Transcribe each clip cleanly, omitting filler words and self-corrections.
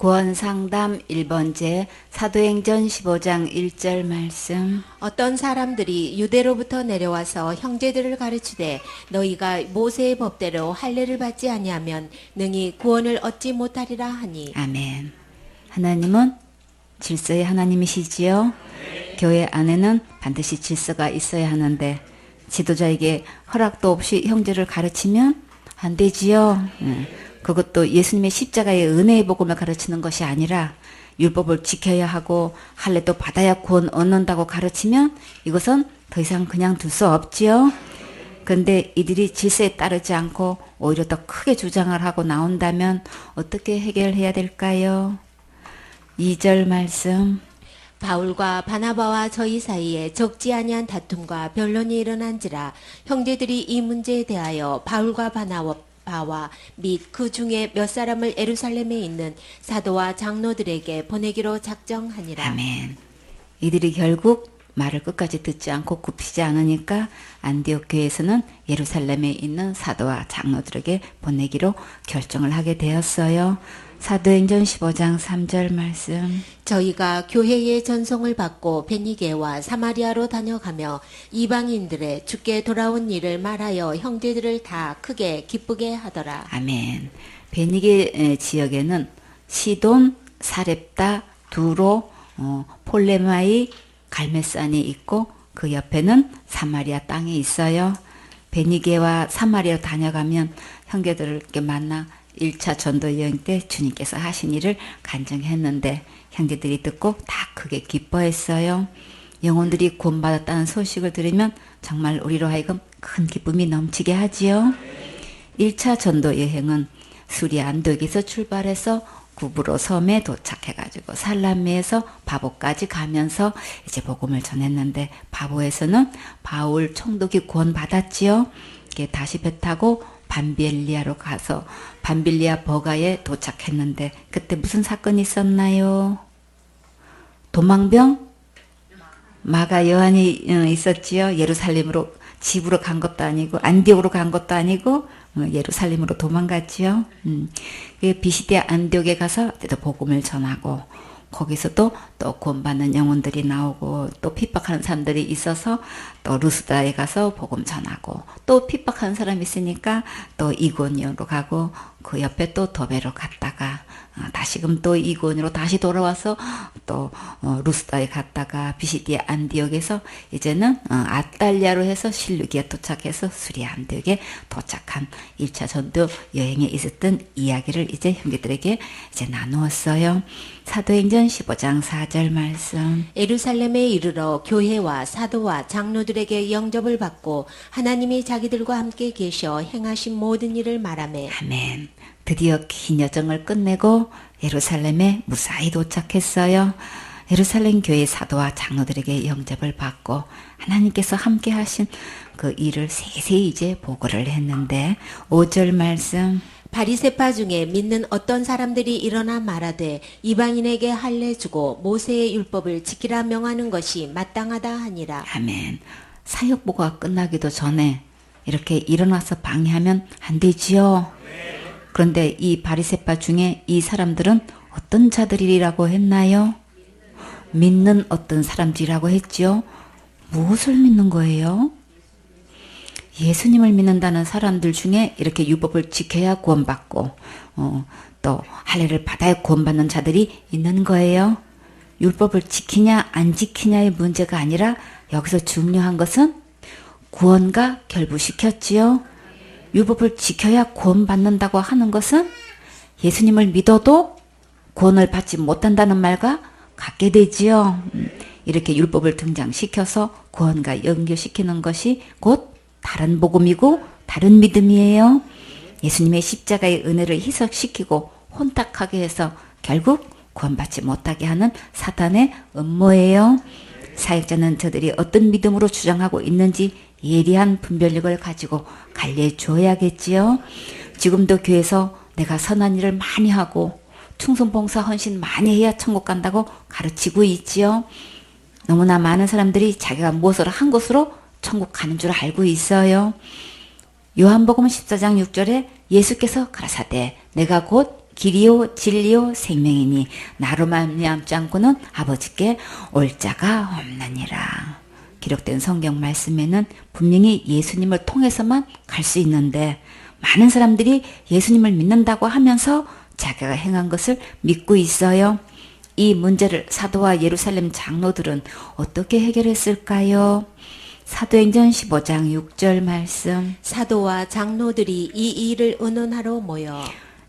구원상담 1번째 사도행전 15장 1절 말씀. 어떤 사람들이 유대로부터 내려와서 형제들을 가르치되 너희가 모세의 법대로 할례를 받지 아니하면 능히 구원을 얻지 못하리라 하니. 아멘. 하나님은 질서의 하나님이시지요. 교회 안에는 반드시 질서가 있어야 하는데 지도자에게 허락도 없이 형제를 가르치면 안 되지요. 그것도 예수님의 십자가의 은혜의 복음을 가르치는 것이 아니라 율법을 지켜야 하고 할례도 받아야 구원 얻는다고 가르치면 이것은 더 이상 그냥 둘 수 없지요. 그런데 이들이 질서에 따르지 않고 오히려 더 크게 주장을 하고 나온다면 어떻게 해결해야 될까요? 2절 말씀. 바울과 바나바와 저희 사이에 적지 아니한 다툼과 변론이 일어난지라 형제들이 이 문제에 대하여 바울과 바나바와 및 그 중에 몇 사람을 예루살렘에 있는 사도와 장로들에게 보내기로 작정하니라. 아멘. 이들이 결국 말을 끝까지 듣지 않고 굽히지 않으니까 안디옥 교회에서는 예루살렘에 있는 사도와 장로들에게 보내기로 결정을 하게 되었어요. 사도행전 15장 3절 말씀. 저희가 교회의 전송을 받고 베니게와 사마리아로 다녀가며 이방인들의 주께 돌아온 일을 말하여 형제들을 다 크게 기쁘게 하더라. 아멘. 베니게 지역에는 시돈, 사렙다, 두로, 폴레마이, 갈메산이 있고 그 옆에는 사마리아 땅이 있어요. 베니게와 사마리아로 다녀가면 형제들을 이렇게 만나 1차 전도 여행 때 주님께서 하신 일을 간증했는데 형제들이 듣고 다 크게 기뻐했어요. 영혼들이 구원받았다는 소식을 들으면 정말 우리로 하여금 큰 기쁨이 넘치게 하지요. 1차 전도 여행은 수리 안독에서 출발해서 구브로 섬에 도착해가지고 살라미에서 바보까지 가면서 이제 복음을 전했는데 바보에서는 바울 총독이 구원받았지요. 다시 배 타고 밤빌리아로 가서 밤빌리아 버가에 도착했는데 그때 무슨 사건이 있었나요? 도망병? 마가 요한이 있었지요. 예루살렘으로 집으로 간 것도 아니고 안디옥으로 간 것도 아니고 예루살렘으로 도망갔지요. 비시디아 안디옥에 가서 또 복음을 전하고 거기서도 또 구원받는 영혼들이 나오고 또 핍박하는 사람들이 있어서 또 루스다에 가서 복음 전하고 또 핍박하는 사람이 있으니까 또 이고니온으로 가고 그 옆에 또 도베로 갔다가 다시금 또 이고니온으로 다시 돌아와서 또 루스다에 갔다가 비시디아 안디옥에서 이제는 아탈리아로 해서 실루기에 도착해서 수리아 안디옥에 도착한 1차 전도 여행에 있었던 이야기를 이제 형제들에게 이제 나누었어요. 사도행전 15장 4절 말씀. 예루살렘에 이르러 교회와 사도와 장로들에게 영접을 받고 하나님이 자기들과 함께 계셔 행하신 모든 일을 말하매. 아멘. 드디어 긴 여정을 끝내고 예루살렘에 무사히 도착했어요. 예루살렘 교회 사도와 장로들에게 영접을 받고 하나님께서 함께 하신 그 일을 세세히 이제 보고를 했는데 5절 말씀. 바리새파 중에 믿는 어떤 사람들이 일어나 말하되 이방인에게 할례 주고 모세의 율법을 지키라 명하는 것이 마땅하다 하니라. 아멘. 사역보가 끝나기도 전에 이렇게 일어나서 방해하면 안 되지요. 그런데 이 바리새파 중에 이 사람들은 어떤 자들이라고 했나요? 믿는 어떤 사람들이라고 했지요. 무엇을 믿는 거예요? 예수님을 믿는다는 사람들 중에 이렇게 율법을 지켜야 구원받고 또 할례를 받아야 구원받는 자들이 있는 거예요. 율법을 지키냐 안 지키냐의 문제가 아니라 여기서 중요한 것은 구원과 결부시켰지요. 율법을 지켜야 구원받는다고 하는 것은 예수님을 믿어도 구원을 받지 못한다는 말과 같게 되지요. 이렇게 율법을 등장시켜서 구원과 연결시키는 것이 곧 다른 복음이고 다른 믿음이에요. 예수님의 십자가의 은혜를 희석시키고 혼탁하게 해서 결국 구원받지 못하게 하는 사탄의 음모예요. 사역자는 저들이 어떤 믿음으로 주장하고 있는지 예리한 분별력을 가지고 관리해줘야겠지요. 지금도 교회에서 내가 선한 일을 많이 하고 충성봉사 헌신 많이 해야 천국 간다고 가르치고 있지요. 너무나 많은 사람들이 자기가 무엇을 한 것으로 천국 가는 줄 알고 있어요. 요한복음 14장 6절에 예수께서 가라사대 내가 곧 길이요 진리요 생명이니 나로 말미암지 않고는 아버지께 올 자가 없느니라. 기록된 성경 말씀에는 분명히 예수님을 통해서만 갈 수 있는데 많은 사람들이 예수님을 믿는다고 하면서 자기가 행한 것을 믿고 있어요. 이 문제를 사도와 예루살렘 장로들은 어떻게 해결했을까요? 사도행전 15장 6절 말씀. 사도와 장로들이 이 일을 의논하러 모여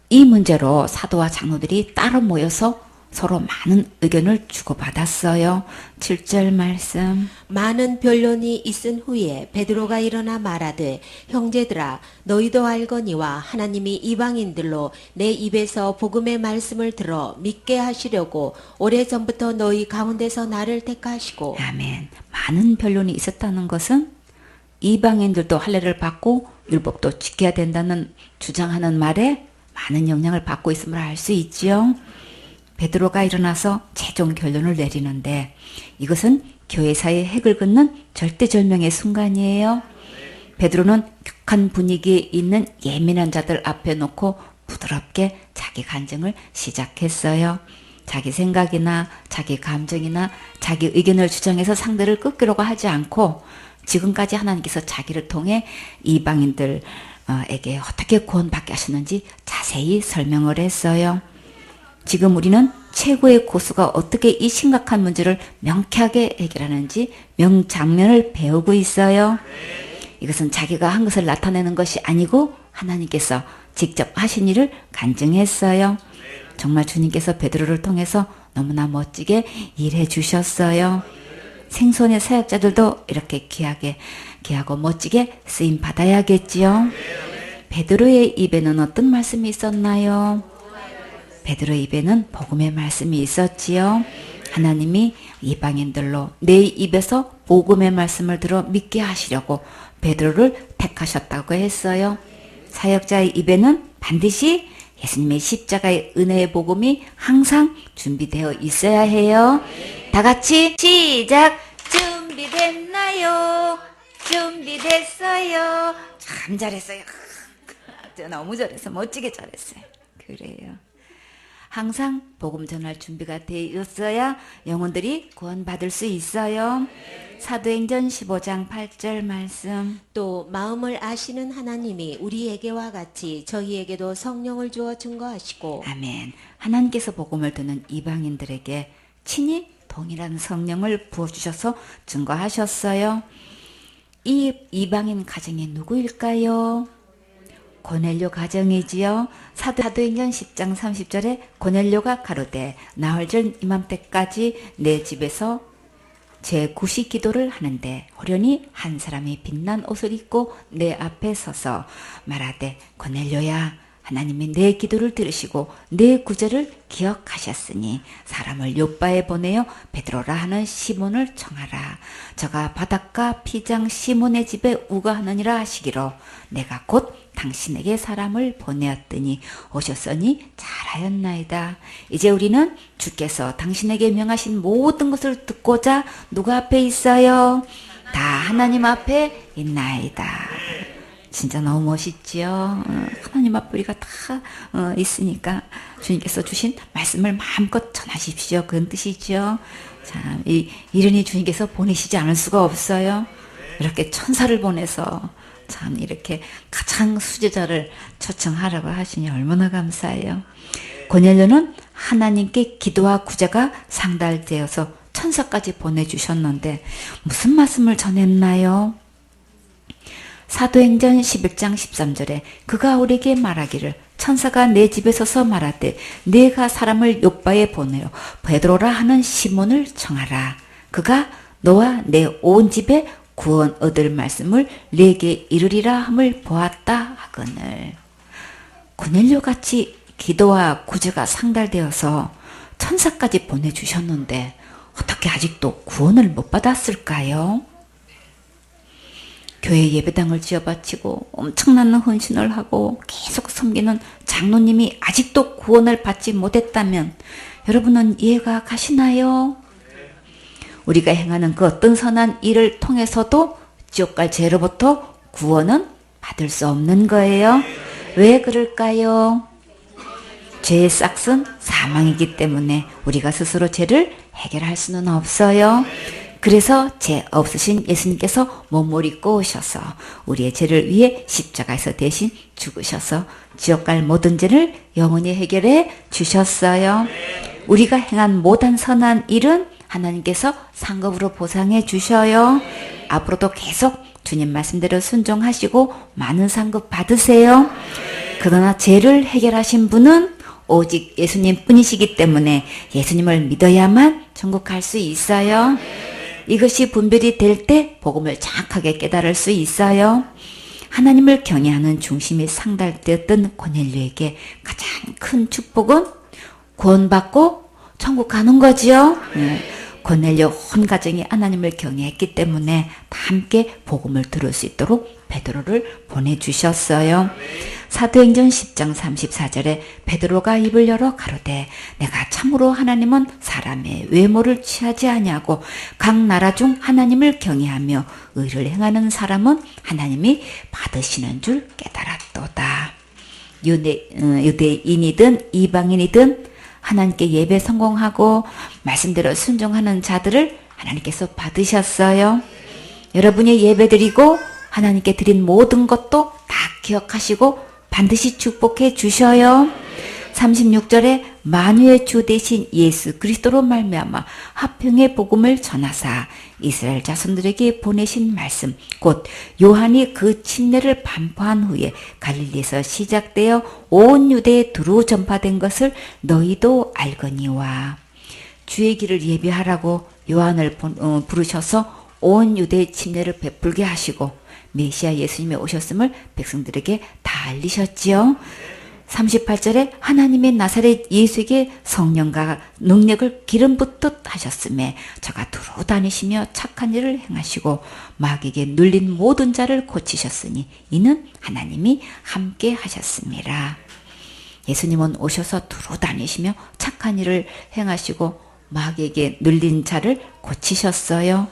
이 문제로 사도와 장로들이 따로 모여서 서로 많은 의견을 주고받았어요. 7절 말씀. 많은 변론이 있은 후에 베드로가 일어나 말하되 형제들아 너희도 알거니와 하나님이 이방인들로 내 입에서 복음의 말씀을 들어 믿게 하시려고 오래전부터 너희 가운데서 나를 택하시고. 아멘. 많은 변론이 있었다는 것은 이방인들도 할례를 받고 율법도 지켜야 된다는 주장하는 말에 많은 영향을 받고 있음을 알 수 있지요. 베드로가 일어나서 최종 결론을 내리는데 이것은 교회사의 핵을 긋는 절대절명의 순간이에요. 베드로는 격한 분위기에 있는 예민한 자들 앞에 놓고 부드럽게 자기 간증을 시작했어요. 자기 생각이나 자기 감정이나 자기 의견을 주장해서 상대를 꺾으려고 하지 않고 지금까지 하나님께서 자기를 통해 이방인들에게 어떻게 구원받게 하셨는지 자세히 설명을 했어요. 지금 우리는 최고의 고수가 어떻게 이 심각한 문제를 명쾌하게 해결하는지 명장면을 배우고 있어요. 이것은 자기가 한 것을 나타내는 것이 아니고 하나님께서 직접 하신 일을 간증했어요. 정말 주님께서 베드로를 통해서 너무나 멋지게 일해 주셨어요. 생선의 사역자들도 이렇게 귀하고 멋지게 쓰임 받아야겠지요. 베드로의 입에는 어떤 말씀이 있었나요? 베드로의 입에는 복음의 말씀이 있었지요. 하나님이 이방인들로 내 입에서 복음의 말씀을 들어 믿게 하시려고 베드로를 택하셨다고 했어요. 사역자의 입에는 반드시 예수님의 십자가의 은혜의 복음이 항상 준비되어 있어야 해요. 다 같이 시작! 준비됐나요? 준비됐어요. 참 잘했어요. 너무 잘했어. 멋지게 잘했어요. 그래요. 항상 복음 전할 준비가 되어 있어야 영혼들이 구원받을 수 있어요. 사도행전 15장 8절 말씀. 또 마음을 아시는 하나님이 우리에게와 같이 저희에게도 성령을 주어 증거하시고. 아멘. 하나님께서 복음을 듣는 이방인들에게 친히 동일한 성령을 부어주셔서 증거하셨어요. 이 이방인 가정이 누구일까요? 고넬료 가정이지요. 사도행전 10장 30절에 고넬료가 가로되 나흘 이맘때까지 내 집에서 제9시 기도를 하는데 호련히 한 사람이 빛난 옷을 입고 내 앞에 서서 말하되 고넬료야 하나님이 내 기도를 들으시고 내 구절을 기억하셨으니 사람을 요바에 보내어 베드로라 하는 시몬을 청하라. 저가 바닷가 피장 시몬의 집에 우거하느니라 하시기로 내가 곧 당신에게 사람을 보내었더니 오셨으니 잘하였나이다. 이제 우리는 주께서 당신에게 명하신 모든 것을 듣고자 누구 앞에 있어요? 다 하나님 앞에 있나이다. 진짜 너무 멋있지요. 하나님 앞에 우리가 다 있으니까 주님께서 주신 말씀을 마음껏 전하십시오. 그런 뜻이죠. 참, 이른이 주님께서 보내시지 않을 수가 없어요. 이렇게 천사를 보내서 참 이렇게 가장 수제자를 초청하라고 하시니 얼마나 감사해요. 고넬료는 하나님께 기도와 구제가 상달되어서 천사까지 보내주셨는데 무슨 말씀을 전했나요? 사도행전 11장 13절에 그가 우리에게 말하기를 천사가 내 집에 서서 말하되 내가 사람을 요바에 보내어 베드로라 하는 시몬을 청하라. 그가 너와 내 온 집에 구원 얻을 말씀을 내게 이르리라 함을 보았다 하거늘. 고넬료같이 기도와 구제가 상달되어서 천사까지 보내주셨는데 어떻게 아직도 구원을 못 받았을까요? 교회 예배당을 지어바치고 엄청난 헌신을 하고 계속 섬기는 장로님이 아직도 구원을 받지 못했다면 여러분은 이해가 가시나요? 우리가 행하는 그 어떤 선한 일을 통해서도 지옥 갈 죄로부터 구원은 받을 수 없는 거예요. 왜 그럴까요? 죄의 싹은 사망이기 때문에 우리가 스스로 죄를 해결할 수는 없어요. 그래서 죄 없으신 예수님께서 몸을 입고 오셔서 우리의 죄를 위해 십자가에서 대신 죽으셔서 지옥 갈 모든 죄를 영원히 해결해 주셨어요. 우리가 행한 모든 선한 일은 하나님께서 상급으로 보상해 주셔요. 앞으로도 계속 주님 말씀대로 순종하시고 많은 상급 받으세요. 그러나 죄를 해결하신 분은 오직 예수님 뿐이시기 때문에 예수님을 믿어야만 천국 갈 수 있어요. 이것이 분별이 될 때 복음을 정확하게 깨달을 수 있어요. 하나님을 경외하는 중심이 상달되었던 고넬료에게 가장 큰 축복은 구원받고 천국 가는 거지요. 고넬료 온 가정이 하나님을 경외했기 때문에 다 함께 복음을 들을 수 있도록 베드로를 보내주셨어요. 사도행전 10장 34절에 베드로가 입을 열어 가로되 내가 참으로 하나님은 사람의 외모를 취하지 아니하고 각 나라 중 하나님을 경외하며 의를 행하는 사람은 하나님이 받으시는 줄 깨달았도다. 유대인이든 이방인이든 하나님께 예배 성공하고 말씀대로 순종하는 자들을 하나님께서 받으셨어요. 여러분이 예배 드리고 하나님께 드린 모든 것도 다 기억하시고 반드시 축복해 주셔요. 36절에 만유의 주 대신 예수 그리스도로 말미암아 화평의 복음을 전하사 이스라엘 자손들에게 보내신 말씀 곧 요한이 그 침례를 반포한 후에 갈릴리에서 시작되어 온 유대에 두루 전파된 것을 너희도 알거니와. 주의 길을 예비하라고 요한을 부르셔서 온 유대의 침례를 베풀게 하시고 메시아 예수님이 오셨음을 백성들에게 다 알리셨지요. 38절에 하나님의 나사렛 예수에게 성령과 능력을 기름 붓듯 하셨음에 저가 두루 다니시며 착한 일을 행하시고 마귀에게 눌린 모든 자를 고치셨으니 이는 하나님이 함께 하셨습니다. 예수님은 오셔서 두루 다니시며 착한 일을 행하시고 마귀에게 눌린 자를 고치셨어요.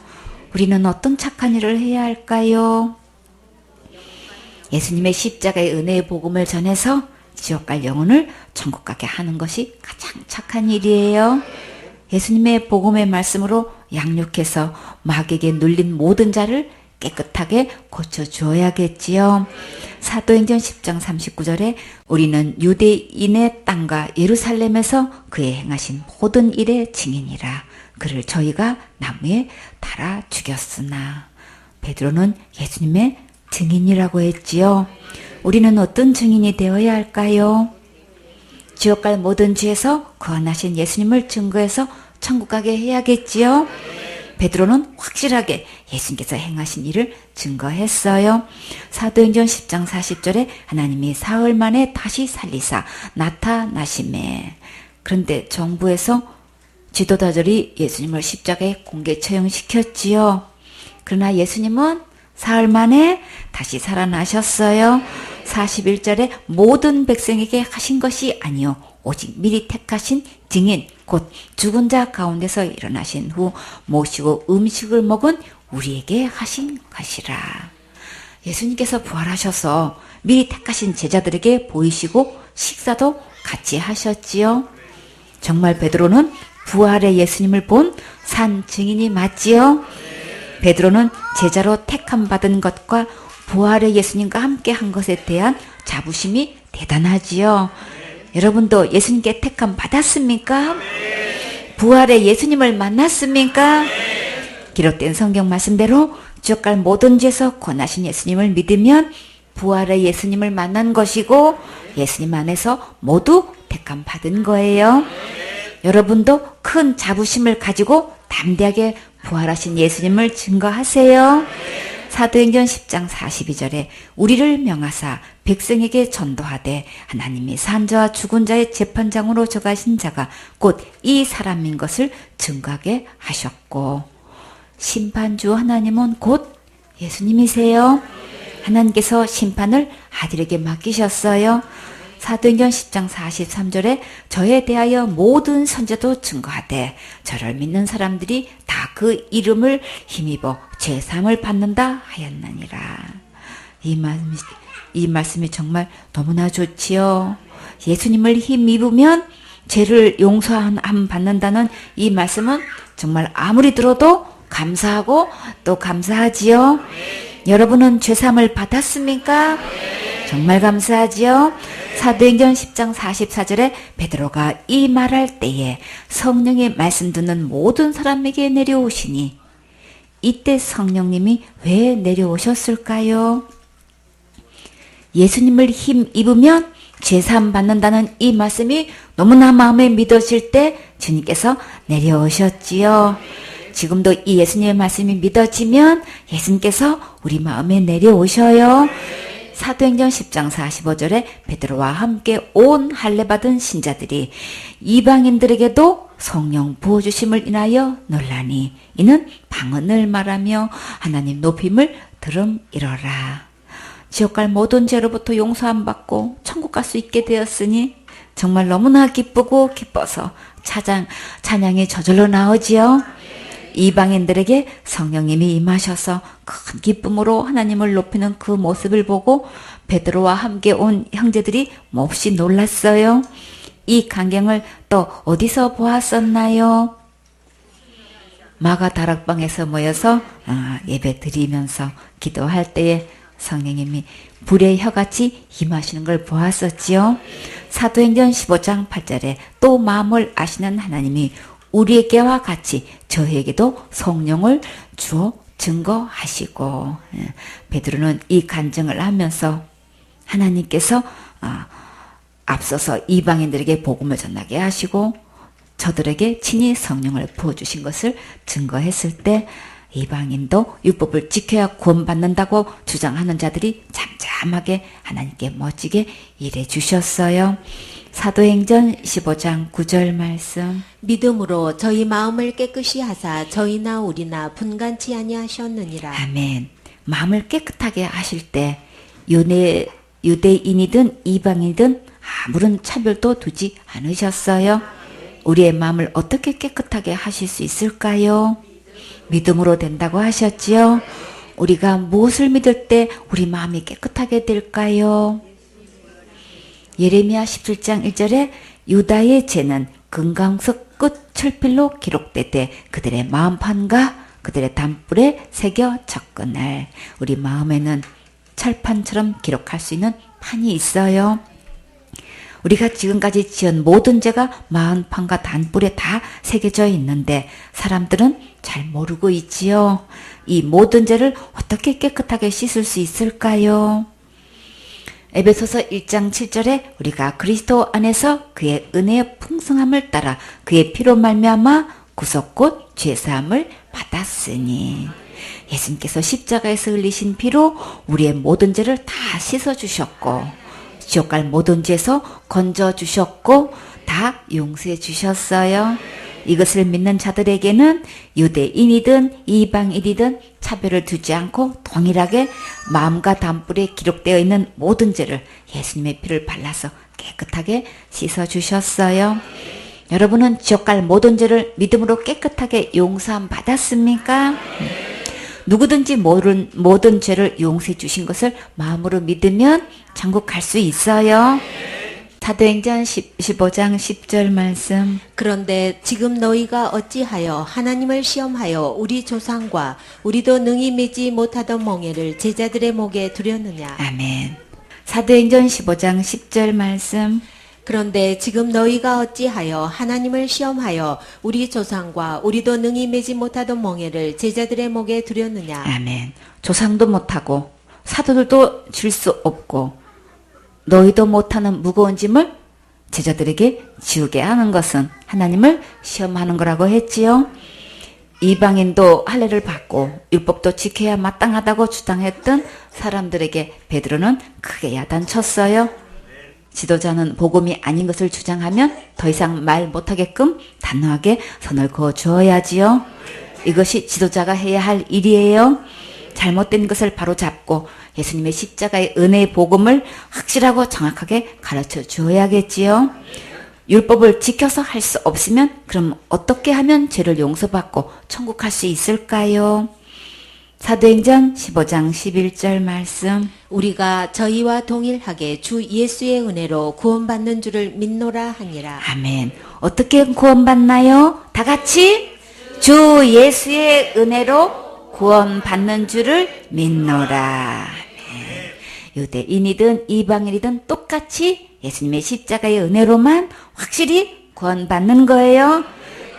우리는 어떤 착한 일을 해야 할까요? 예수님의 십자가의 은혜의 복음을 전해서 지옥 갈 영혼을 천국 가게 하는 것이 가장 착한 일이에요. 예수님의 복음의 말씀으로 양육해서 마귀에게 눌린 모든 자를 깨끗하게 고쳐주어야겠지요. 사도행전 10장 39절에 우리는 유대인의 땅과 예루살렘에서 그의 행하신 모든 일의 증인이라. 그를 저희가 나무에 달아 죽였으나. 베드로는 예수님의 증인이라고 했지요. 우리는 어떤 증인이 되어야 할까요? 지옥 갈 모든 죄에서 구원하신 예수님을 증거해서 천국 가게 해야겠지요. 베드로는 확실하게 예수님께서 행하신 일을 증거했어요. 사도행전 10장 40절에 하나님이 사흘 만에 다시 살리사 나타나심에. 그런데 정부에서 지도자들이 예수님을 십자가에 공개 처형시켰지요. 그러나 예수님은 사흘 만에 다시 살아나셨어요. 41절에 모든 백성에게 하신 것이 아니요 오직 미리 택하신 증인 곧 죽은 자 가운데서 일어나신 후 모시고 음식을 먹은 우리에게 하신 것이라. 예수님께서 부활하셔서 미리 택하신 제자들에게 보이시고 식사도 같이 하셨지요. 정말 베드로는 부활의 예수님을 본 산 증인이 맞지요. 베드로는 제자로 택함 받은 것과 부활의 예수님과 함께 한 것에 대한 자부심이 대단하지요. 여러분도 예수님께 택함 받았습니까? 부활의 예수님을 만났습니까? 기록된 성경 말씀대로 지옥 갈 모든 죄에서 권하신 예수님을 믿으면 부활의 예수님을 만난 것이고 예수님 안에서 모두 택함 받은 거예요. 여러분도 큰 자부심을 가지고 담대하게 부활하신 예수님을 증거하세요. 사도행전 10장 42절에 우리를 명하사 백성에게 전도하되 하나님이 산 자와 죽은 자의 재판장으로 정하신 자가 곧 이 사람인 것을 증거하게 하셨고, 심판주 하나님은 곧 예수님이세요. 하나님께서 심판을 아들에게 맡기셨어요. 사도행전 10장 43절에 저에 대하여 모든 선지자도 증거하되 저를 믿는 사람들이 다 그 이름을 힘입어 죄사함을 받는다 하였느니라. 이 말씀이 정말 너무나 좋지요. 예수님을 힘입으면 죄를 용서함 받는다는 이 말씀은 정말 아무리 들어도 감사하고 또 감사하지요. 여러분은 죄사함을 받았습니까? 정말 감사하지요. 사도행전 10장 44절에 베드로가 이 말할 때에 성령의 말씀 듣는 모든 사람에게 내려오시니, 이때 성령님이 왜 내려오셨을까요? 예수님을 힘입으면 죄사함 받는다는 이 말씀이 너무나 마음에 믿어질 때 주님께서 내려오셨지요. 지금도 이 예수님의 말씀이 믿어지면 예수님께서 우리 마음에 내려오셔요. 사도행전 10장 45절에 베드로와 함께 온 할례 받은 신자들이 이방인들에게도 성령 부어주심을 인하여 놀라니, 이는 방언을 말하며 하나님 높임을 들음이러라. 지옥갈 모든 죄로부터 용서함 받고 천국 갈 수 있게 되었으니 정말 너무나 기쁘고 기뻐서 찬양이 저절로 나오지요. 이방인들에게 성령님이 임하셔서 큰 기쁨으로 하나님을 높이는 그 모습을 보고 베드로와 함께 온 형제들이 몹시 놀랐어요. 이 광경을 또 어디서 보았었나요? 마가 다락방에서 모여서 예배 드리면서 기도할 때에 성령님이 불의 혀같이 임하시는 걸 보았었지요. 사도행전 15장 8절에 또 마음을 아시는 하나님이 우리에게와 같이 저에게도 성령을 주어 증거하시고, 베드로는 이 간증을 하면서 하나님께서 앞서서 이방인들에게 복음을 전하게 하시고 저들에게 친히 성령을 부어주신 것을 증거했을 때 이방인도 율법을 지켜야 구원받는다고 주장하는 자들이 잠잠하게 하나님께 멋지게 일해 주셨어요. 사도행전 15장 9절 말씀. 믿음으로 저희 마음을 깨끗이 하사 저희나 우리나 분간치 아니하셨느니라. 아멘. 마음을 깨끗하게 하실 때 유대인이든 이방인이든 아무런 차별도 두지 않으셨어요. 우리의 마음을 어떻게 깨끗하게 하실 수 있을까요? 믿음으로 된다고 하셨지요. 우리가 무엇을 믿을 때 우리 마음이 깨끗하게 될까요? 예레미야 17장 1절에 유다의 죄는 금강석 끝 철필로 기록되되 그들의 마음판과 그들의 담불에 새겨 적거늘. 우리 마음에는 철판처럼 기록할 수 있는 판이 있어요. 우리가 지금까지 지은 모든 죄가 마음판과 단불에 다 새겨져 있는데 사람들은 잘 모르고 있지요. 이 모든 죄를 어떻게 깨끗하게 씻을 수 있을까요? 에베소서 1장 7절에 우리가 그리스도 안에서 그의 은혜의 풍성함을 따라 그의 피로 말미암아 구속 곧 죄사함을 받았으니, 예수님께서 십자가에서 흘리신 피로 우리의 모든 죄를 다 씻어주셨고 지옥갈 모든 죄에서 건져주셨고 다 용서해 주셨어요. 이것을 믿는 자들에게는 유대인이든 이방인이든 차별을 두지 않고 동일하게 마음과 담불에 기록되어 있는 모든 죄를 예수님의 피를 발라서 깨끗하게 씻어주셨어요. 여러분은 지옥갈 모든 죄를 믿음으로 깨끗하게 용서함 받았습니까? 누구든지 모든 죄를 용서해 주신 것을 마음으로 믿으면 천국 갈 수 있어요. 사도행전 15장 10절 말씀. 그런데 지금 너희가 어찌하여 하나님을 시험하여 우리 조상과 우리도 능히 매지 못하던 멍에를 제자들의 목에 두렸느냐. 아멘. 사도행전 15장 10절 말씀. 그런데 지금 너희가 어찌하여 하나님을 시험하여 우리 조상과 우리도 능히 매지 못하던 멍에를 제자들의 목에 두렸느냐. 아멘. 조상도 못하고 사도들도 질 수 없고 너희도 못하는 무거운 짐을 제자들에게 지우게 하는 것은 하나님을 시험하는 거라고 했지요. 이방인도 할례를 받고 율법도 지켜야 마땅하다고 주장했던 사람들에게 베드로는 크게 야단쳤어요. 지도자는 복음이 아닌 것을 주장하면 더 이상 말 못하게끔 단호하게 선을 그어 주어야지요. 이것이 지도자가 해야 할 일이에요. 잘못된 것을 바로잡고 예수님의 십자가의 은혜의 복음을 확실하고 정확하게 가르쳐 주어야겠지요. 율법을 지켜서 할 수 없으면 그럼 어떻게 하면 죄를 용서받고 천국 갈 수 있을까요? 사도행전 15장 11절 말씀. 우리가 저희와 동일하게 주 예수의 은혜로 구원받는 줄을 믿노라 하니라. 아멘. 어떻게 구원받나요? 다 같이 주 예수의 은혜로 구원받는 줄을 믿노라. 아멘. 유대인이든 이방인이든 똑같이 예수님의 십자가의 은혜로만 확실히 구원받는 거예요.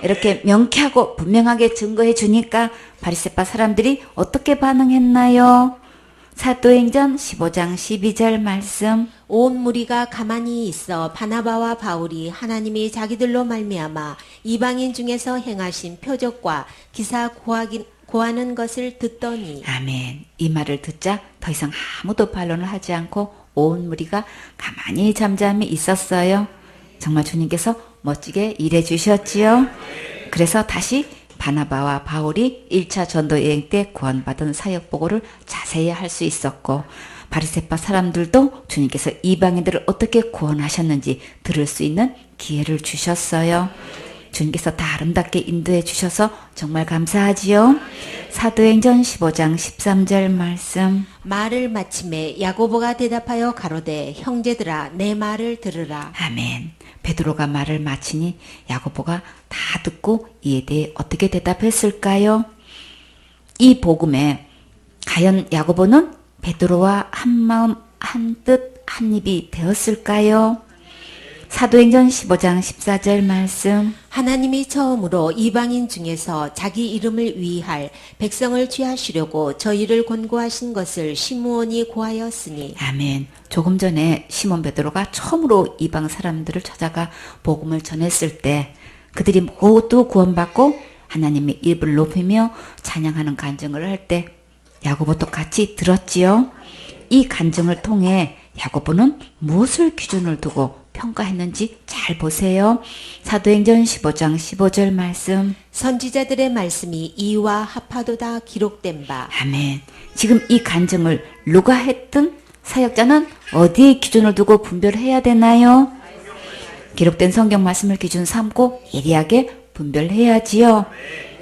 이렇게 명쾌하고 분명하게 증거해 주니까 바리새파 사람들이 어떻게 반응했나요? 사도행전 15장 12절 말씀. 온 무리가 가만히 있어 바나바와 바울이 하나님이 자기들로 말미암아 이방인 중에서 행하신 표적과 기사 고하는 것을 듣더니. 아멘. 이 말을 듣자 더 이상 아무도 반론을 하지 않고 온 무리가 가만히 잠잠히 있었어요. 정말 주님께서 멋지게 일해 주셨지요. 그래서 다시 바나바와 바울이 1차 전도 여행 때 구원받은 사역 보고를 자세히 할 수 있었고, 바리새파 사람들도 주님께서 이방인들을 어떻게 구원하셨는지 들을 수 있는 기회를 주셨어요. 주님께서 다 아름답게 인도해 주셔서 정말 감사하지요. 사도행전 15장 13절 말씀. 말을 마침에 야고보가 대답하여 가로되 형제들아 내 말을 들으라. 아멘. 베드로가 말을 마치니 야고보가 다 듣고 이에 대해 어떻게 대답했을까요? 이 복음에 과연 야고보는 베드로와 한마음 한뜻 한입이 되었을까요? 사도행전 15장 14절 말씀. 하나님이 처음으로 이방인 중에서 자기 이름을 위할 백성을 취하시려고 저희를 권고하신 것을 시므온이 고하였으니. 아멘. 조금 전에 시몬 베드로가 처음으로 이방 사람들을 찾아가 복음을 전했을 때 그들이 모두 구원받고 하나님의 이름을 높이며 찬양하는 간증을 할 때 야고보도 같이 들었지요. 이 간증을 통해 야고보는 무엇을 기준을 두고 평가했는지 잘 보세요. 사도행전 15장 15절 말씀. 선지자들의 말씀이 이와 합하도다 기록된 바. 아멘. 지금 이 간증을 누가 했든 사역자는 어디에 기준을 두고 분별해야 되나요? 기록된 성경 말씀을 기준 삼고 예리하게 분별해야지요.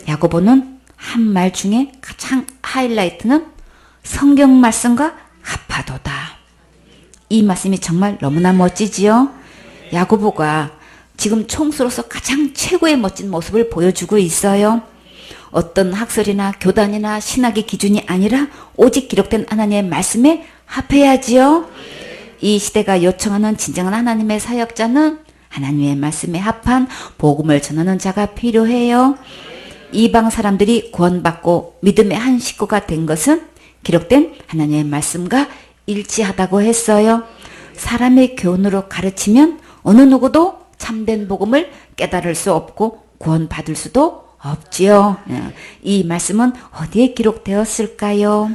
야고보는 한 말 중에 가장 하이라이트는 성경 말씀과 합하도다. 이 말씀이 정말 너무나 멋지지요. 야고보가 지금 총수로서 가장 최고의 멋진 모습을 보여주고 있어요. 어떤 학설이나 교단이나 신학의 기준이 아니라 오직 기록된 하나님의 말씀에 합해야지요. 이 시대가 요청하는 진정한 하나님의 사역자는 하나님의 말씀에 합한 복음을 전하는 자가 필요해요. 이방 사람들이 구원받고 믿음의 한 식구가 된 것은 기록된 하나님의 말씀과 일치하다고 했어요. 사람의 교훈으로 가르치면 어느 누구도 참된 복음을 깨달을 수 없고 구원받을 수도 없지요. 이 말씀은 어디에 기록되었을까요?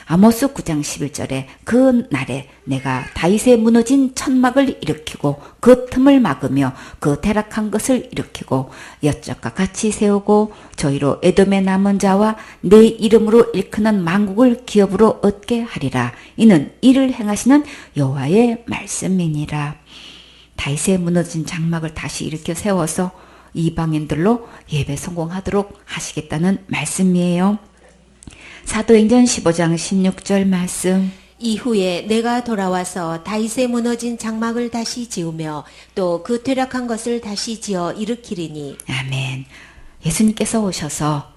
아모스 9장 11절에 그 날에 내가 다윗의 무너진 천막을 일으키고 그 틈을 막으며 그 퇴락한 것을 일으키고 여적과 같이 세우고 저희로 에돔의 남은 자와 내 이름으로 일컫는 만국을 기업으로 얻게 하리라. 이는 이를 행하시는 여호와의 말씀이니라. 다윗의 무너진 장막을 다시 일으켜 세워서 이방인들로 예배 성공하도록 하시겠다는 말씀이에요. 사도행전 15장 16절 말씀. 이후에 내가 돌아와서 다윗의 무너진 장막을 다시 지으며 또 그 퇴락한 것을 다시 지어 일으키리니. 아멘. 예수님께서 오셔서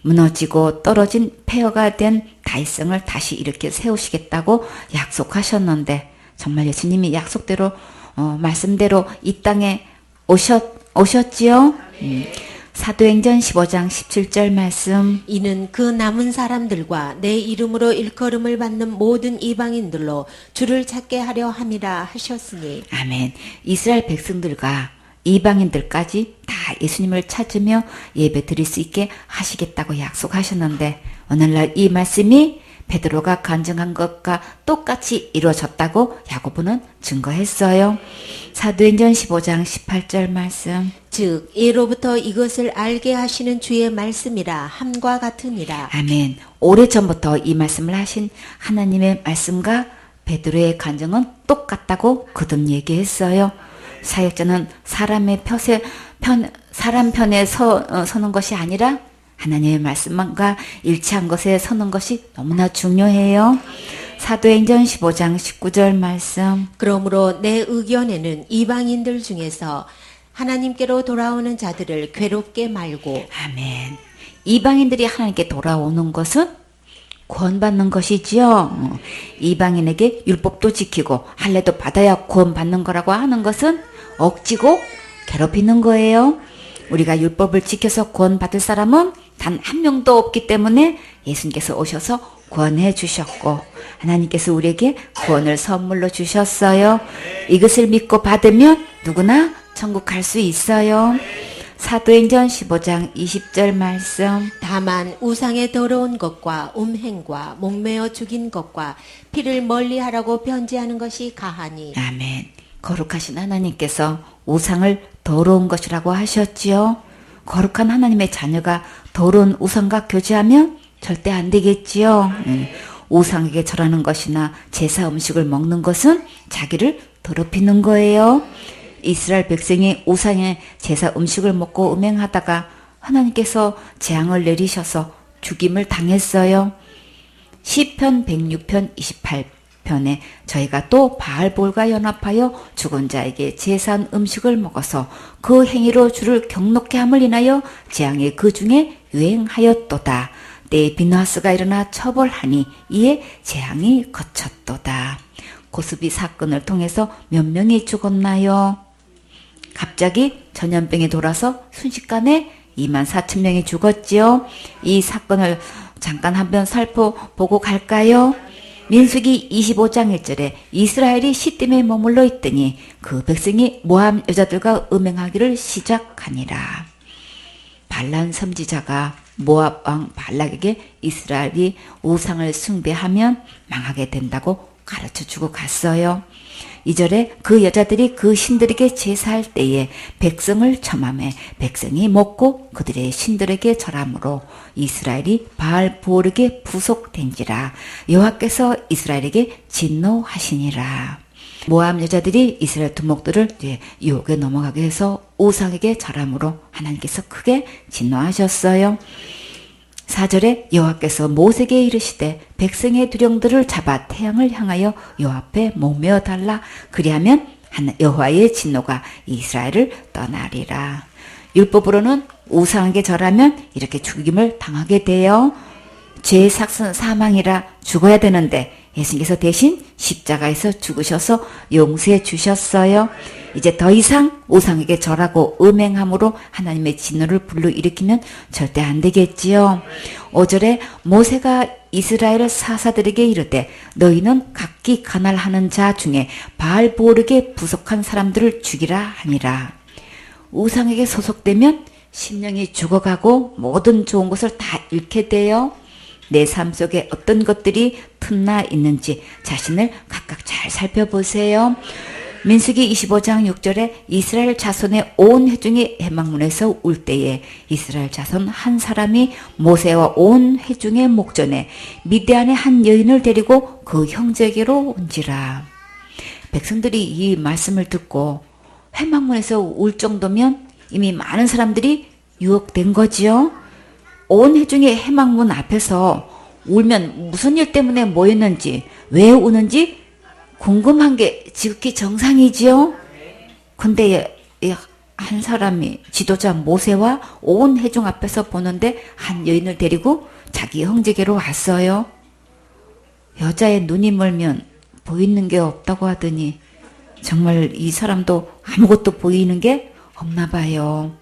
무너지고 떨어진 폐허가 된 다윗성을 다시 일으켜 세우시겠다고 약속하셨는데 정말 예수님이 약속대로 말씀대로 이 땅에 오셨지요? 사도행전 15장 17절 말씀. 이는 그 남은 사람들과 내 이름으로 일컬음을 받는 모든 이방인들로 주를 찾게 하려 함이라 하셨으니. 아멘. 이스라엘 백성들과 이방인들까지 다 예수님을 찾으며 예배 드릴 수 있게 하시겠다고 약속하셨는데 오늘날 이 말씀이 베드로가 간증한 것과 똑같이 이루어졌다고 야고보는 증거했어요. 사도행전 15장 18절 말씀. 즉 예로부터 이것을 알게 하시는 주의 말씀이라 함과 같으니라. 아멘. 오래전부터 이 말씀을 하신 하나님의 말씀과 베드로의 간증은 똑같다고 거듭 얘기했어요. 사역자는 사람 편에 서는 것이 아니라 하나님의 말씀과 일치한 것에 서는 것이 너무나 중요해요. 사도행전 15장 19절 말씀. 그러므로 내 의견에는 이방인들 중에서 하나님께로 돌아오는 자들을 괴롭게 말고 아멘. 이방인들이 하나님께 돌아오는 것은 구원받는 것이지요. 이방인에게 율법도 지키고 할례도 받아야 구원받는 거라고 하는 것은 억지고 괴롭히는 거예요. 우리가 율법을 지켜서 구원받을 사람은 단 한 명도 없기 때문에 예수님께서 오셔서 구원해 주셨고 하나님께서 우리에게 구원을 선물로 주셨어요. 이것을 믿고 받으면 누구나 천국 갈 수 있어요. 사도행전 15장 20절 말씀. 다만 우상의 더러운 것과 음행과 목매어 죽인 것과 피를 멀리하라고 편지하는 것이 가하니. 아멘. 거룩하신 하나님께서 우상을 더러운 것이라고 하셨지요. 거룩한 하나님의 자녀가 더러운 우상과 교제하면 절대 안 되겠지요. 우상에게 절하는 것이나 제사 음식을 먹는 것은 자기를 더럽히는 거예요. 이스라엘 백성이 우상의 제사 음식을 먹고 음행하다가 하나님께서 재앙을 내리셔서 죽임을 당했어요. 시편 106편 28편에 저희가 또 바알볼과 연합하여 죽은 자에게 제사한 음식을 먹어서 그 행위로 주를 경록케 함을 인하여 재앙이 그 중에 유행하였도다. 때에 비느하스가 일어나 처벌하니 이에 재앙이 거쳤도다. 고스비 사건을 통해서 몇 명이 죽었나요? 갑자기 전염병이 돌아서 순식간에 24,000명이 죽었지요. 이 사건을 잠깐 한번 살펴보고 갈까요? 민수기 25장 1절에 이스라엘이 시딤에 머물러 있더니 그 백성이 모함 여자들과 음행하기를 시작하니라. 발란 선지자가 모압 왕 발락에게 이스라엘이 우상을 숭배하면 망하게 된다고 가르쳐주고 갔어요. 2절에 그 여자들이 그 신들에게 제사할 때에 백성을 점함해 백성이 먹고 그들의 신들에게 절함으로 이스라엘이 바알 보르게 부속된지라. 여호와께서 이스라엘에게 진노하시니라. 모압 여자들이 이스라엘 두목들을 유혹에 넘어가게 해서 우상에게 절함으로 하나님께서 크게 진노하셨어요. 4절에 여호와께서 모세에게 이르시되 백성의 두령들을 잡아 태양을 향하여 여호와 앞에 목매어 달라. 그리하면 여호와의 진노가 이스라엘을 떠나리라. 율법으로는 우상에게 절하면 이렇게 죽임을 당하게 돼요. 죄의 삭은 사망이라 죽어야 되는데 예수님께서 대신 십자가에서 죽으셔서 용서해 주셨어요. 이제 더 이상 우상에게 절하고 음행함으로 하나님의 진노를 불러일으키면 절대 안 되겠지요. 5절에 모세가 이스라엘 사사들에게 이르되 너희는 각기 간할하는 자 중에 바알보르게 부속한 사람들을 죽이라 하니라. 우상에게 소속되면 심령이 죽어가고 모든 좋은 것을 다 잃게 돼요. 내 삶 속에 어떤 것들이 틈나 있는지 자신을 각각 잘 살펴보세요. 민수기 25장 6절에 이스라엘 자손의 온 회중이 해망문에서 울 때에 이스라엘 자손 한 사람이 모세와 온 회중의 목전에 미디안의 한 여인을 데리고 그 형제에게로 온지라. 백성들이 이 말씀을 듣고 해망문에서 울 정도면 이미 많은 사람들이 유혹된 거지요. 온 회중이 해망문 앞에서 울면 무슨 일 때문에 모였는지 왜 우는지 궁금한 게 지극히 정상이지요. 근데 한 사람이 지도자 모세와 온 회중 앞에서 보는데 한 여인을 데리고 자기 형제에게로 왔어요. 여자의 눈이 멀면 보이는 게 없다고 하더니 정말 이 사람도 아무것도 보이는 게 없나 봐요.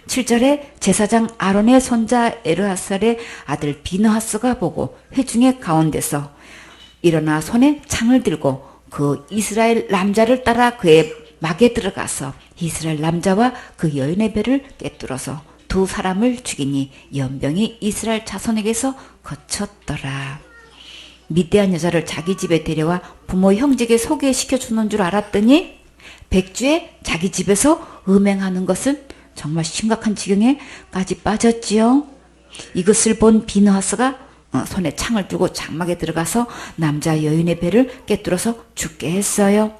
7절에 제사장 아론의 손자 에르하살의 아들 비느하스가 보고 회중의 가운데서 일어나 손에 창을 들고 그 이스라엘 남자를 따라 그의 막에 들어가서 이스라엘 남자와 그 여인의 배를 꿰뚫어서 두 사람을 죽이니 연병이 이스라엘 자손에게서 거쳤더라. 미디안 여자를 자기 집에 데려와 부모 형제에게 소개시켜 주는 줄 알았더니 백주에 자기 집에서 음행하는 것은 정말 심각한 지경에까지 빠졌지요. 이것을 본 비느하스가 손에 창을 들고 장막에 들어가서 남자 여인의 배를 꿰뚫어서 죽게 했어요.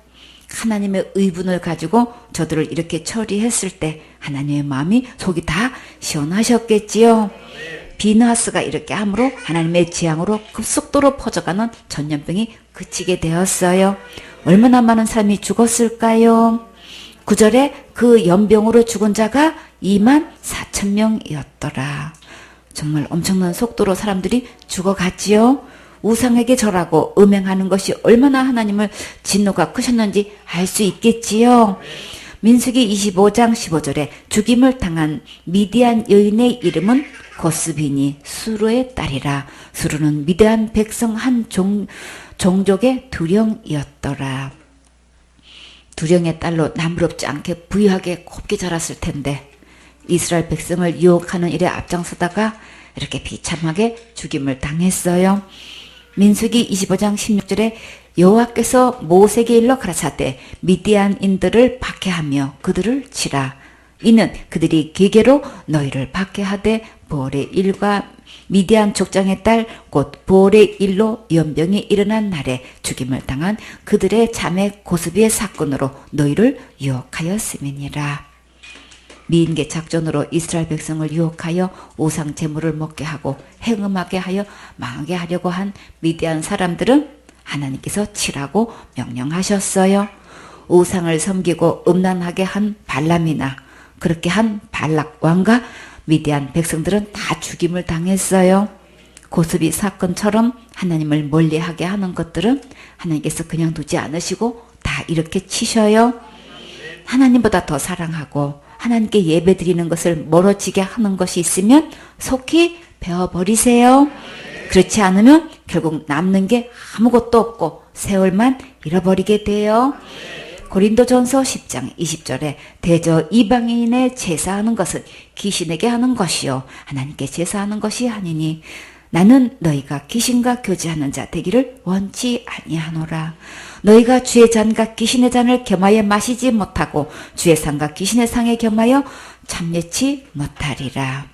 하나님의 의분을 가지고 저들을 이렇게 처리했을 때 하나님의 마음이 속이 다 시원하셨겠지요. 비느하스가 이렇게 함으로 하나님의 재앙으로 급속도로 퍼져가는 전염병이 그치게 되었어요. 얼마나 많은 사람이 죽었을까요? 9절에 그 연병으로 죽은 자가 24,000명이었더라. 정말 엄청난 속도로 사람들이 죽어갔지요. 우상에게 절하고 음행하는 것이 얼마나 하나님을 진노가 크셨는지 알 수 있겠지요. 민수기 25장 15절에 죽임을 당한 미디안 여인의 이름은 고스비니 수르의 딸이라. 수르는 미디안 백성 한 종족의 두령이었더라. 두령의 딸로 나무롭지 않게 부유하게 곱게 자랐을 텐데 이스라엘 백성을 유혹하는 일에 앞장서다가 이렇게 비참하게 죽임을 당했어요. 민수기 25장 16절에 여호와께서 모세에게 일러 가라사대 미디안인들을 박해하며 그들을 치라. 이는 그들이 기계로 너희를 박해하되 보올의 일과 미디안 족장의 딸 곧 보올의 일로 연병이 일어난 날에 죽임을 당한 그들의 자매 고스비의 사건으로 너희를 유혹하였음이니라. 미인계 작전으로 이스라엘 백성을 유혹하여 우상 제물을 먹게 하고 행음하게 하여 망하게 하려고 한 미디안 사람들은 하나님께서 치라고 명령하셨어요. 우상을 섬기고 음란하게 한 발람이나 그렇게 한 발락 왕과 미디안 백성들은 다 죽임을 당했어요. 고스비 사건처럼 하나님을 멀리하게 하는 것들은 하나님께서 그냥 두지 않으시고 다 이렇게 치셔요. 하나님보다 더 사랑하고 하나님께 예배드리는 것을 멀어지게 하는 것이 있으면 속히 베어버리세요. 그렇지 않으면 결국 남는 게 아무것도 없고 세월만 잃어버리게 돼요. 고린도전서 10장 20절에 대저 이방인의 제사하는 것은 귀신에게 하는 것이요 하나님께 제사하는 것이 아니니 나는 너희가 귀신과 교제하는 자 되기를 원치 아니하노라. 너희가 주의 잔과 귀신의 잔을 겸하여 마시지 못하고 주의 상과 귀신의 상에 겸하여 참여치 못하리라.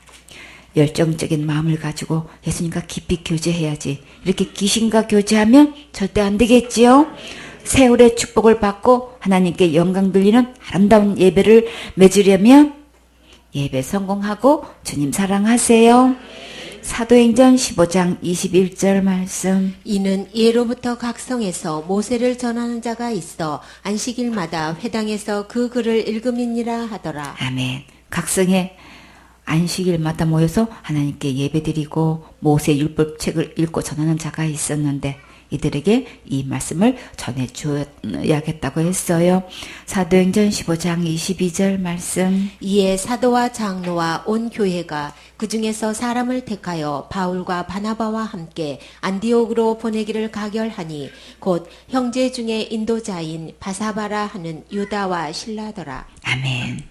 열정적인 마음을 가지고 예수님과 깊이 교제해야지. 이렇게 귀신과 교제하면 절대 안 되겠지요. 세월의 축복을 받고 하나님께 영광 돌리는 아름다운 예배를 맺으려면 예배 성공하고 주님 사랑하세요. 사도행전 15장 21절 말씀. 이는 예로부터 각 성에서 모세를 전하는 자가 있어 안식일마다 회당에서 그 글을 읽음이니라 하더라. 아멘. 각 성에 안식일마다 모여서 하나님께 예배드리고 모세 율법책을 읽고 전하는 자가 있었는데 이들에게 이 말씀을 전해줘야겠다고 했어요. 사도행전 15장 22절 말씀. 이에 사도와 장로와 온 교회가 그 중에서 사람을 택하여 바울과 바나바와 함께 안디옥으로 보내기를 가결하니 곧 형제 중에 인도자인 바사바라 하는 유다와 실라더라. 아멘.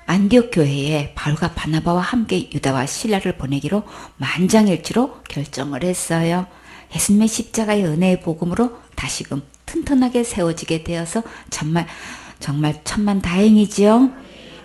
안디옥 교회에 바울과 바나바와 함께 유다와 실라를 보내기로 만장일치로 결정을 했어요. 예수님의 십자가의 은혜의 복음으로 다시금 튼튼하게 세워지게 되어서 정말 천만 다행이지요.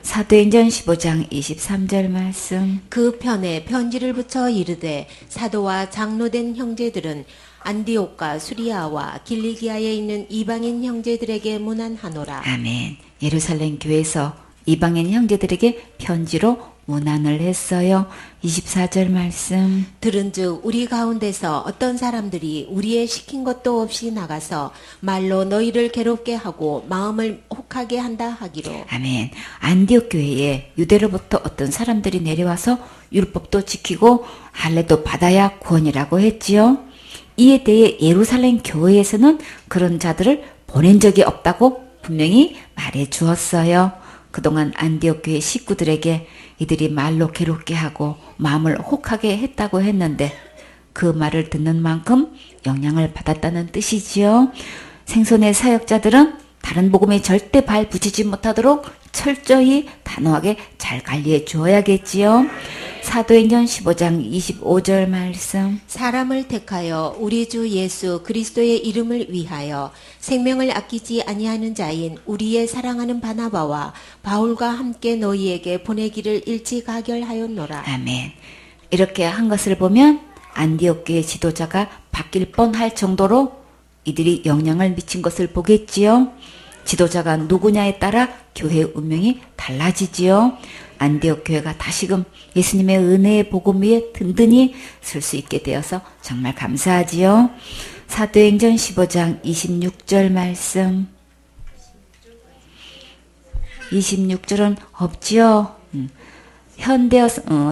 사도행전 15장 23절 말씀. 그 편에 편지를 붙여 이르되 사도와 장로된 형제들은 안디옥과 수리아와 길리기아에 있는 이방인 형제들에게 문안하노라. 아멘. 예루살렘 교회에서 이방인 형제들에게 편지로 문안을 했어요. 24절 말씀. 들은즉 우리 가운데서 어떤 사람들이 우리의 시킨 것도 없이 나가서 말로 너희를 괴롭게 하고 마음을 혹하게 한다 하기로. 아멘. 안디옥 교회에 유대로부터 어떤 사람들이 내려와서 율법도 지키고 할례도 받아야 구원이라고 했지요. 이에 대해 예루살렘 교회에서는 그런 자들을 보낸 적이 없다고 분명히 말해 주었어요. 그동안 안디옥 교회 식구들에게 이들이 말로 괴롭게 하고 마음을 혹하게 했다고 했는데 그 말을 듣는 만큼 영향을 받았다는 뜻이지요. 생선의 사역자들은 다른 복음에 절대 발 붙이지 못하도록 철저히 단호하게 잘 관리해 주어야겠지요. 사도행전 15장 25절 말씀. 사람을 택하여 우리 주 예수 그리스도의 이름을 위하여 생명을 아끼지 아니하는 자인 우리의 사랑하는 바나바와 바울과 함께 너희에게 보내기를 일찍 가결하였노라. 아멘. 이렇게 한 것을 보면 안디옥 교회 지도자가 바뀔 뻔할 정도로 이들이 영향을 미친 것을 보겠지요. 지도자가 누구냐에 따라 교회의 운명이 달라지지요. 안디옥 교회가 다시금 예수님의 은혜의 복음 위에 든든히 설 수 있게 되어서 정말 감사하지요. 사도행전 15장 26절 말씀. 26절은 없지요.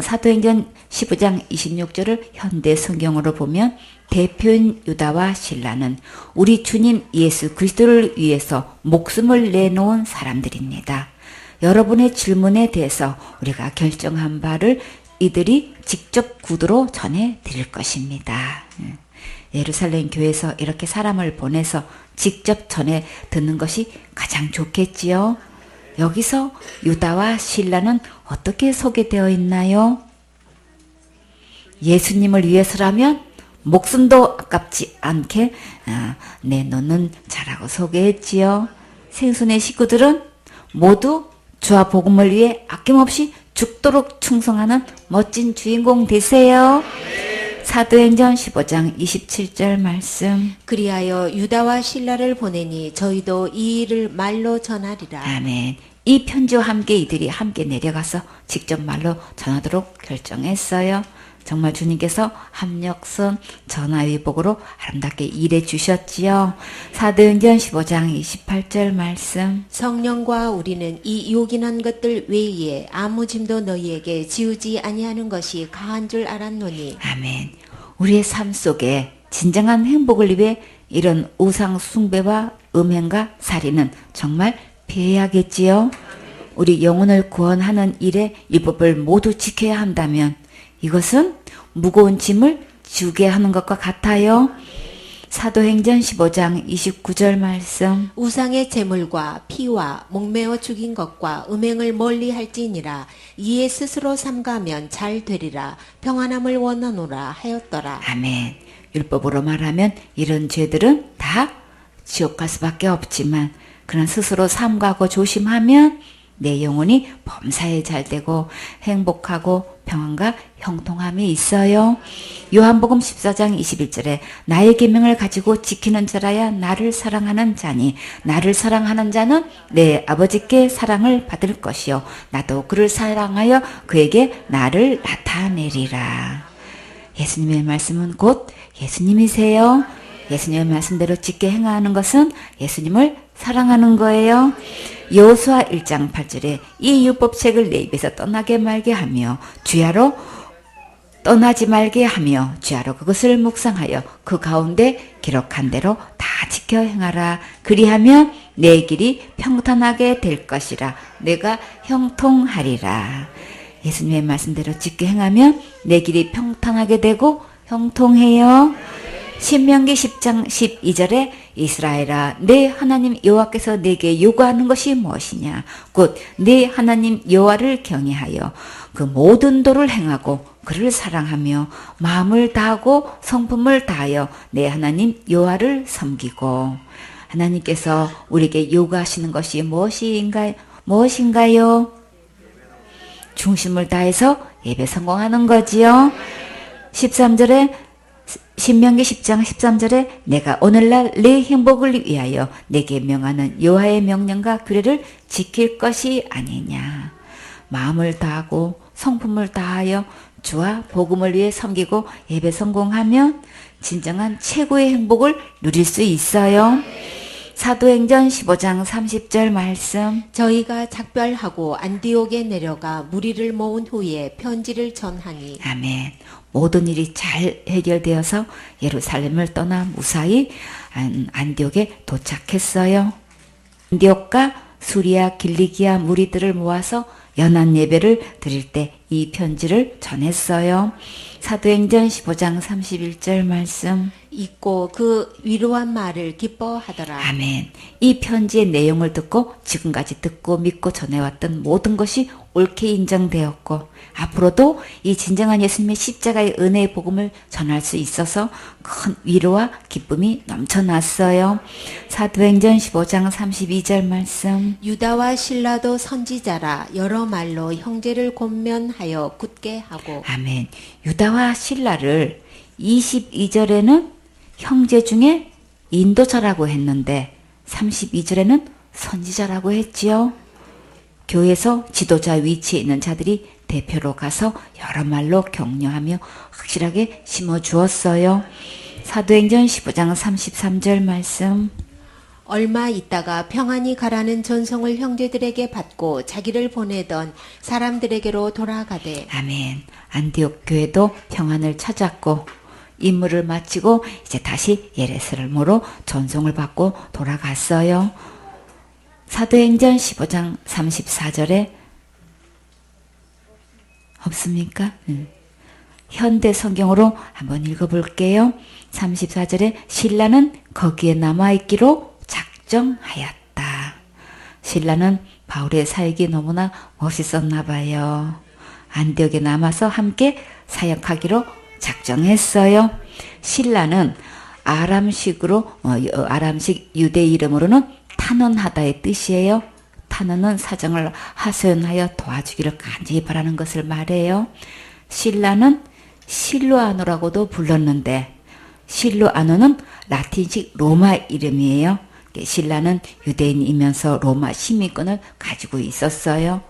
사도행전 15장 26절을 현대 성경으로 보면 대표인 유다와 실라는 우리 주님 예수 그리스도를 위해서 목숨을 내놓은 사람들입니다. 여러분의 질문에 대해서 우리가 결정한 바를 이들이 직접 구두로 전해 드릴 것입니다. 예루살렘 교회에서 이렇게 사람을 보내서 직접 전해 듣는 것이 가장 좋겠지요. 여기서 유다와 실라는 어떻게 소개되어 있나요? 예수님을 위해서라면 목숨도 아깝지 않게 내놓는 자라고 소개했지요. 생선의 식구들은 모두 주와 복음을 위해 아낌없이 죽도록 충성하는 멋진 주인공 되세요. 사도행전 15장 27절 말씀. 그리하여 유다와 실라를 보내니 저희도 이 일을 말로 전하리라. 아멘. 이 편지와 함께 이들이 함께 내려가서 직접 말로 전하도록 결정했어요. 정말 주님께서 합력선 전화위복으로 아름답게 일해 주셨지요. 사도행전 15장 28절 말씀. 성령과 우리는 이 요긴한 것들 외에 아무 짐도 너희에게 지우지 아니하는 것이 가한 줄 알았노니. 아멘. 우리의 삶 속에 진정한 행복을 위해 이런 우상 숭배와 음행과 살인은 정말 피해야겠지요. 우리 영혼을 구원하는 일에 율법을 모두 지켜야 한다면 이것은 무거운 짐을 지우게 하는 것과 같아요. 사도행전 15장 29절 말씀. 우상의 제물과 피와 목매어 죽인 것과 음행을 멀리 할지니라. 이에 스스로 삼가면 잘 되리라. 평안함을 원하노라 하였더라. 아멘. 율법으로 말하면 이런 죄들은 다 지옥 갈 수밖에 없지만 그런 스스로 삼가고 조심하면 내 영혼이 범사에 잘되고 행복하고 평안과 형통함이 있어요. 요한복음 14장 21절에 나의 계명을 가지고 지키는 자라야 나를 사랑하는 자니 나를 사랑하는 자는 내 아버지께 사랑을 받을 것이요 나도 그를 사랑하여 그에게 나를 나타내리라. 예수님의 말씀은 곧 예수님이세요. 예수님의 말씀대로 지켜 행하는 것은 예수님을 사랑하는 거예요. 여호수아 1장 8절에 이 율법책을 내 입에서 떠나게 말게 하며 주야로 떠나지 말게 하며 주야로 그것을 묵상하여 그 가운데 기록한 대로 다 지켜 행하라. 그리하면 내 길이 평탄하게 될 것이라. 내가 형통하리라. 예수님의 말씀대로 지켜 행하면 내 길이 평탄하게 되고 형통해요. 신명기 10장 12절에 이스라엘아 내 하나님 여호와께서 내게 요구하는 것이 무엇이냐 곧 내 하나님 여호와를 경외하여 그 모든 도를 행하고 그를 사랑하며 마음을 다하고 성품을 다하여 내 하나님 여호와를 섬기고. 하나님께서 우리에게 요구하시는 것이 무엇인가요? 중심을 다해서 예배 성공하는 거지요. 13절에 신명기 10장 13절에 내가 오늘날 내 행복을 위하여 내게 명하는 여호와의 명령과 규례를 지킬 것이 아니냐. 마음을 다하고 성품을 다하여 주와 복음을 위해 섬기고 예배 성공하면 진정한 최고의 행복을 누릴 수 있어요. 사도행전 15장 30절 말씀. 저희가 작별하고 안디옥에 내려가 무리를 모은 후에 편지를 전하니. 아멘. 모든 일이 잘 해결되어서 예루살렘을 떠나 무사히 안디옥에 도착했어요. 안디옥과 수리아 길리기아 무리들을 모아서 연한 예배를 드릴 때 이 편지를 전했어요. 사도행전 15장 31절 말씀. 읽고 그 위로한 말을 기뻐하더라. 아멘. 이 편지의 내용을 듣고 지금까지 듣고 믿고 전해왔던 모든 것이 옳게 인정되었고 앞으로도 이 진정한 예수님의 십자가의 은혜의 복음을 전할 수 있어서 큰 위로와 기쁨이 넘쳐났어요. 사도행전 15장 32절 말씀. 유다와 실라도 선지자라 여러 말로 형제를 권면하여 굳게 하고. 아멘. 유다와 실라를 22절에는 형제 중에 인도자라고 했는데 32절에는 선지자라고 했지요. 교회에서 지도자 위치에 있는 자들이 대표로 가서 여러 말로 격려하며 확실하게 심어주었어요. 사도행전 15장 33절 말씀. 얼마 있다가 평안히 가라는 전송을 형제들에게 받고 자기를 보내던 사람들에게로 돌아가되. 아멘. 안디옥 교회도 평안을 찾았고 임무를 마치고 이제 다시 예루살렘으로 전송을 받고 돌아갔어요. 사도행전 15장 34절에 없습니까? 현대 성경으로 한번 읽어볼게요. 34절에 신라는 거기에 남아있기로 작정하였다. 신라는 바울의 사역이 너무나 멋있었나 봐요. 안디옥에 남아서 함께 사역하기로 작정했어요. 신라는 아람식으로 아람식 유대 이름으로는 탄원하다의 뜻이에요. 탄원은 사정을 하소연하여 도와주기를 간절히 바라는 것을 말해요. 신라는 실로아노라고도 불렀는데 실로아노는 라틴식 로마 이름이에요. 신라는 유대인이면서 로마 시민권을 가지고 있었어요.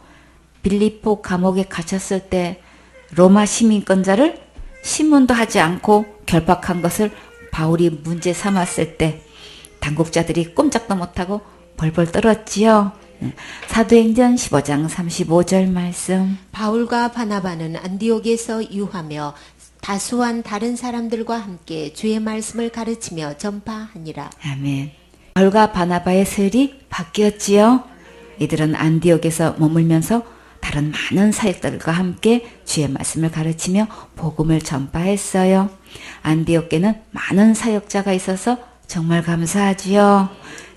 빌립보 감옥에 갇혔을 때 로마 시민권자를 신문도 하지 않고 결박한 것을 바울이 문제 삼았을 때 당국자들이 꼼짝도 못하고 벌벌 떨었지요. 사도행전 15장 35절 말씀. 바울과 바나바는 안디옥에서 유하며 다수한 다른 사람들과 함께 주의 말씀을 가르치며 전파하니라. 아멘. 바울과 바나바의 서열이 바뀌었지요. 이들은 안디옥에서 머물면서 다른 많은 사역들과 함께 주의 말씀을 가르치며 복음을 전파했어요. 안디옥에는 많은 사역자가 있어서 정말 감사하지요.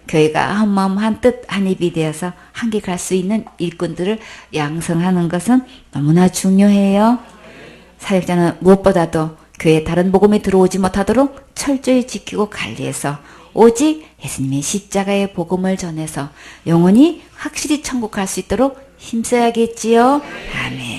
교회가 한 마음 한 뜻 한 입이 되어서 함께 갈 수 있는 일꾼들을 양성하는 것은 너무나 중요해요. 사역자는 무엇보다도 교회 다른 복음이 들어오지 못하도록 철저히 지키고 관리해서 오직 예수님의 십자가의 복음을 전해서 영혼이 확실히 천국 갈 수 있도록 힘써야겠지요. 아멘.